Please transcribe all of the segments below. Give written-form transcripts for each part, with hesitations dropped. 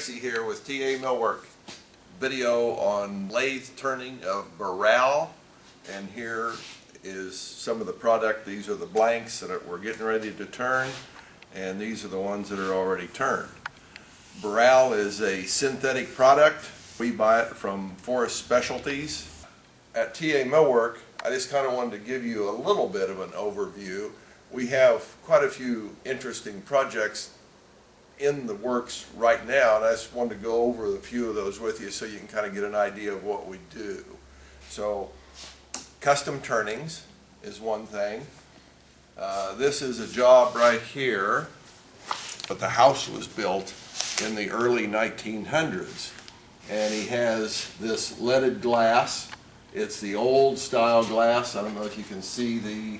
Tracy here with TA Millwork. Video on lathe turning of Boral, and here is some of the product. These are the blanks that we're getting ready to turn, and these are the ones that are already turned. Boral is a synthetic product. We buy it from Forest Specialties. At TA Millwork, I just kind of wanted to give you a little bit of an overview. We have quite a few interesting projects in the works right now, and I just wanted to go over a few of those with you so you can kind of get an idea of what we do. So custom turnings is one thing. This is a job right here, but the house was built in the early 1900s, and he has this leaded glass. It's the old style glass. I don't know if you can see the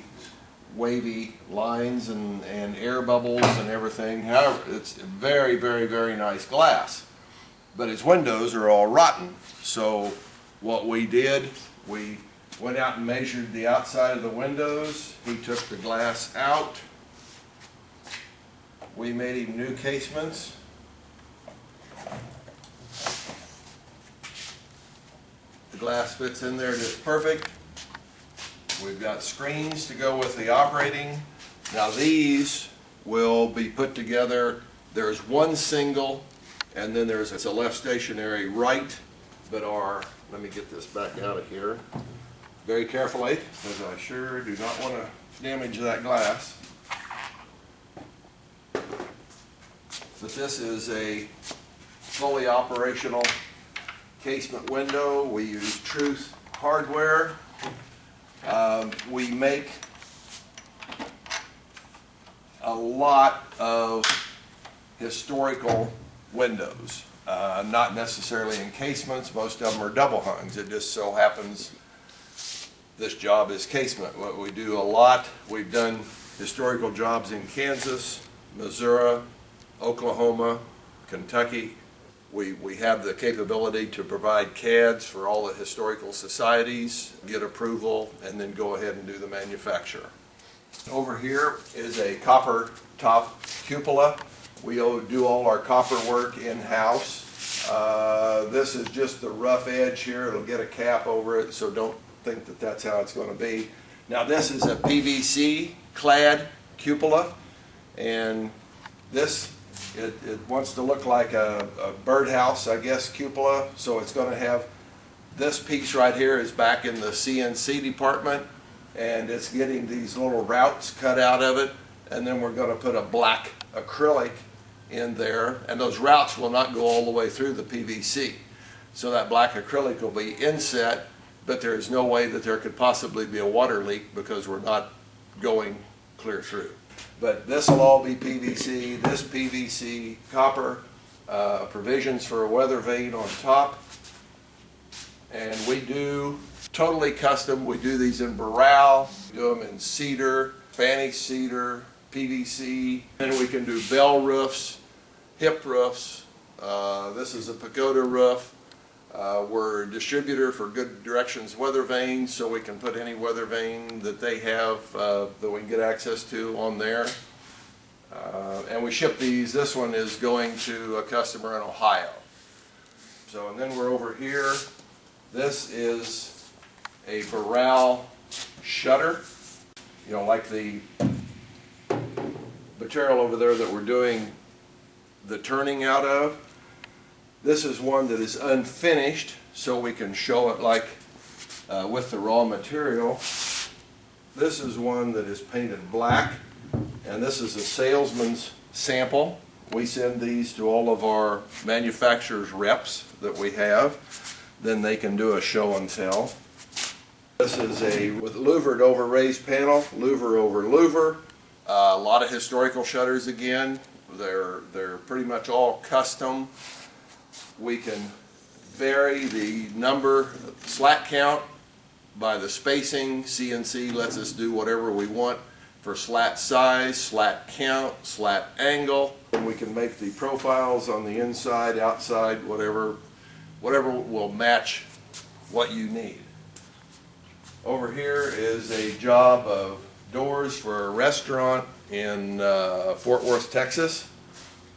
wavy lines and air bubbles and everything. However, it's very, very, very nice glass. But his windows are all rotten. So what we did, we went out and measured the outside of the windows. He took the glass out. We made him new casements. The glass fits in there just perfect. We've got screens to go with the operating. Now these will be put together. There's one single, and then there's a left stationary right, but let me get this back out of here very carefully, because I sure do not want to damage that glass. But this is a fully operational casement window. We use Truth hardware. We make a lot of historical windows, not necessarily encasements. Most of them are double hungs. It just so happens this job is casement. What we do a lot, we've done historical jobs in Kansas, Missouri, Oklahoma, Kentucky. We have the capability to provide CADs for all the historical societies, get approval, and then go ahead and do the manufacture. Over here is a copper top cupola. We do all our copper work in-house. This is just the rough edge here. It'll get a cap over it, so don't think that that's how it's going to be. Now this is a PVC clad cupola, and this it wants to look like a birdhouse, I guess, cupola. So it's going to have this piece right here is back in the CNC department, and it's getting these little routes cut out of it, and then we're going to put a black acrylic in there, and those routes will not go all the way through the PVC. So that black acrylic will be inset, but there is no way that there could possibly be a water leak because we're not going clear through. But this will all be PVC, this PVC, copper, provisions for a weather vane on top. And we do totally custom. We do these in Boral, we do them in cedar, Spanish cedar, PVC. And we can do bell roofs, hip roofs. This is a pagoda roof. We're a distributor for Good Directions weather vanes, so we can put any weather vane that they have that we can get access to on there. And we ship these. This one is going to a customer in Ohio. So, and then we're over here. This is a Boral shutter. You know, like the material over there that we're doing the turning out of. This is one that is unfinished, so we can show it like with the raw material. This is one that is painted black, and this is a salesman's sample. We send these to all of our manufacturers' reps that we have. Then they can do a show and tell. This is a with louvered over raised panel, louver over louver. A lot of historical shutters again. They're pretty much all custom. We can vary the number, slat count by the spacing. CNC lets us do whatever we want for slat size, slat count, slat angle. And we can make the profiles on the inside, outside, whatever will match what you need. Over here is a job of doors for a restaurant in Fort Worth, Texas.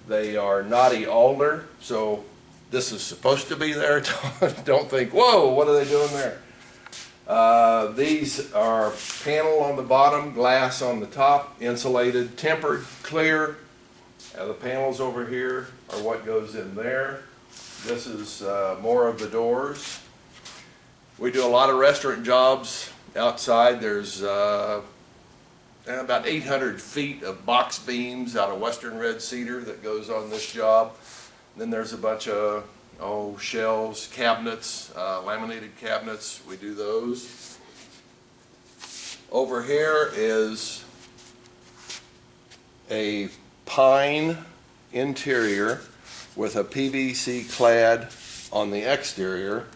They are knotty alder, so this is supposed to be there. Don't think, whoa, what are they doing there? These are panel on the bottom, glass on the top, insulated, tempered, clear. The panels over here are what goes in there. This is more of the doors. We do a lot of restaurant jobs outside. There's about 800 feet of box beams out of western red cedar that goes on this job. Then there's a bunch of shelves, cabinets, laminated cabinets. We do those. Over here is a pine interior with a PVC clad on the exterior,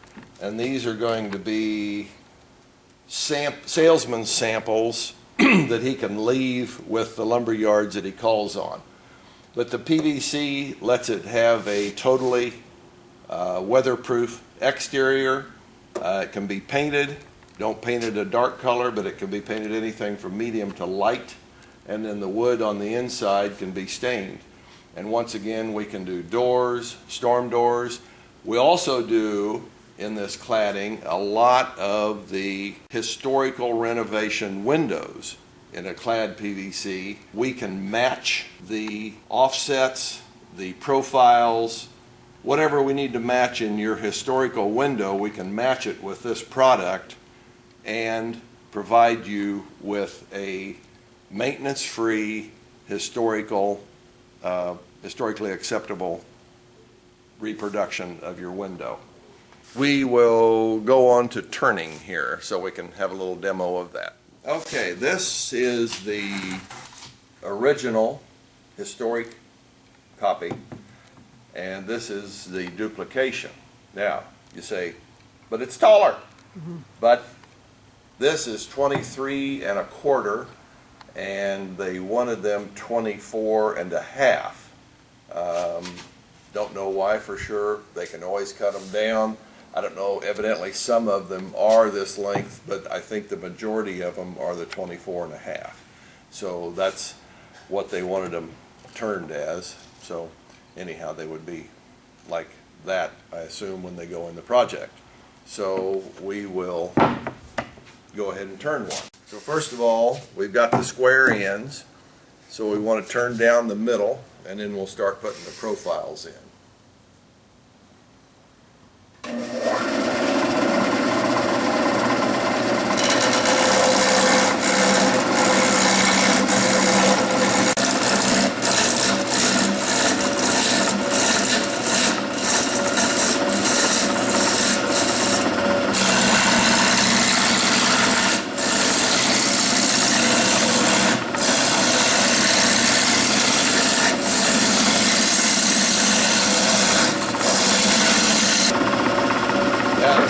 and these are going to be salesman samples that he can leave with the lumber yards that he calls on. But the PVC lets it have a totally weatherproof exterior. It can be painted. Don't paint it a dark color, but it can be painted anything from medium to light. And then the wood on the inside can be stained. And once again, we can do doors, storm doors. We also do, in this cladding, a lot of the historical renovation windows in a clad PVC. We can match the offsets, the profiles, whatever we need to match in your historical window, we can match it with this product and provide you with a maintenance-free, historically acceptable reproduction of your window. We will go on to turning here so we can have a little demo of that. Okay, this is the original historic copy, and this is the duplication. Now, you say, but it's taller. But this is 23 and a quarter, and they wanted them 24 and a half. Don't know why for sure. They can always cut them down. I don't know, evidently some of them are this length, but I think the majority of them are the 24 and a half. So that's what they wanted them turned as. So anyhow, they would be like that, I assume, when they go in the project. So we will go ahead and turn one. So first of all, we've got the square ends. So we want to turn down the middle, and then we'll start putting the profiles in.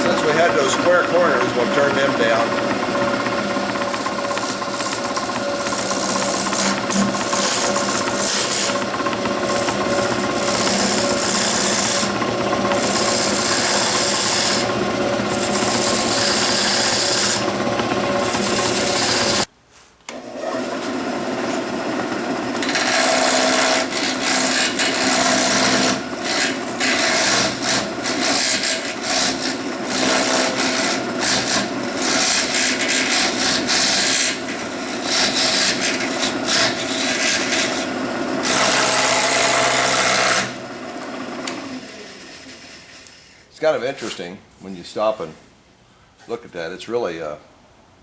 Since we had those square corners, we'll turn them down. It's kind of interesting when you stop and look at that. It's really,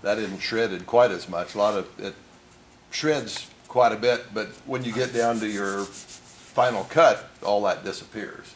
that isn't shredded quite as much. A lot of it shreds quite a bit, but when you get down to your final cut, all that disappears.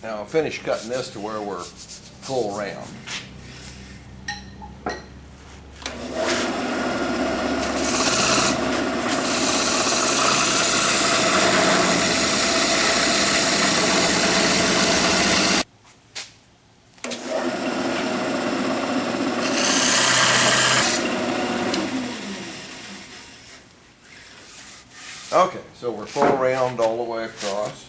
Now I'll finish cutting this to where we're full round. So we're full round all the way across.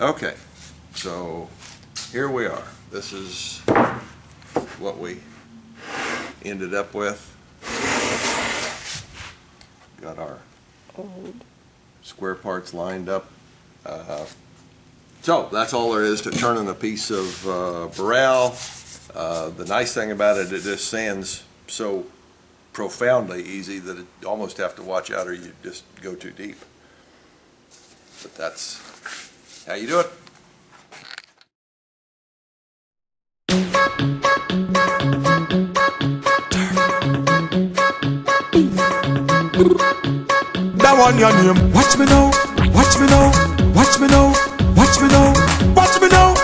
Okay, so here we are. This is what we ended up with. Got our square parts lined up. So that's all there is to turning a piece of Boral. The nice thing about it, it just sands so profoundly easy that you almost have to watch out or you just go too deep. But that's how you do it. That one your name. Watch me now, watch me now, watch me now, watch me now, watch me now.